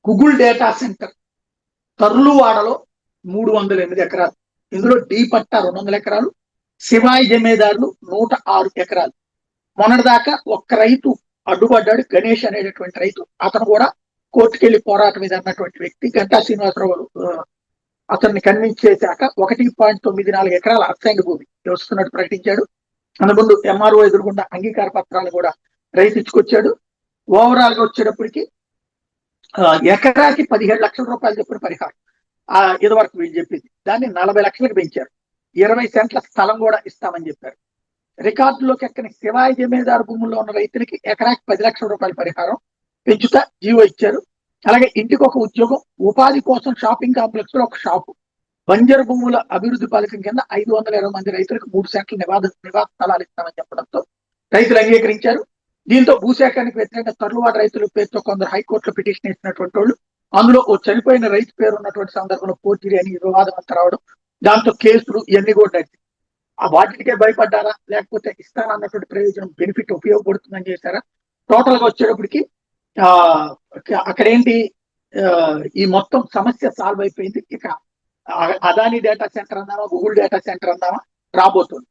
Google data centre తర్లువాడలో 308 ఎకరాలు. ఇందులో D పట్టా 200 ఎకరాలు, శివాయి జమేదారులు 106 ఎకరాలు. మొన్నటిదాకా ఒక్క రైతు అడ్డుపడ్డాడు, గణేష్ అనేటటువంటి రైతు. అతను కూడా కోర్టుకెళ్లి పోరాటం మీద అన్నటువంటి వ్యక్తి. గంటా శ్రీనివాసరావు అతన్ని కన్విన్స్ చేశాక 1.94 ఎకరాల అసైన్డ్ భూమి వస్తున్నట్టు ప్రకటించాడు. అందుముందు ఎంఆర్ఓ ఎదురుగుండా అంగీకార పత్రాలు కూడా రైతు ఇచ్చుకొచ్చాడు. ఓవరాల్ గా వచ్చేటప్పటికి ఎకరాకి 17 లక్షల రూపాయలు చెప్పిన పరిహారం ఇదివరకు వీళ్ళు చెప్పింది. దాన్ని 40 లక్షలకు పెంచారు. 20 సెంట్ల స్థలం కూడా ఇస్తామని చెప్పారు. రికార్డులోకి ఎక్కని శివాయి జమీదారు భూముల్లో ఉన్న రైతులకి ఎకరాకి 10 లక్షల రూపాయల పరిహారం పెంచుతా జీవో ఇచ్చారు. అలాగే ఇంటికి ఒక ఉద్యోగం, ఉపాధి కోసం షాపింగ్ కాంప్లెక్స్ లో ఒక షాపు, బంజరు భూముల అభివృద్ధి పథకం కింద 520 మంది రైతులకు 3 సెంట్ల నివాస స్థలాలు ఇస్తామని చెప్పడంతో రైతులు అంగీకరించారు. దీంతో భూసేకరణకు వ్యతిరేకంగా తర్లువాడ రైతుల పేరుతో కొందరు హైకోర్టులో పిటిషన్ వేసినటువంటి వాళ్ళు, అందులో ఓ చనిపోయిన రైతు పేరు ఉన్నటువంటి సందర్భంలో పోర్జరీ అని వివాదం అంతా రావడం, దాంతో కేసులు ఇవన్నీ కూడా నడిచి వాటికే భయపడ్డారా లేకపోతే ఇస్తానన్నటువంటి ప్రయోజనం బెనిఫిట్ ఉపయోగపడుతుందని చేశారా? టోటల్ గా వచ్చేటప్పటికి అక్కడేంటి ఈ మొత్తం సమస్య సాల్వ్ అయిపోయింది. ఇక అదానీ డేటా సెంటర్ అందామా, గూగుల్ డేటా సెంటర్ అందామా రాబోతుంది.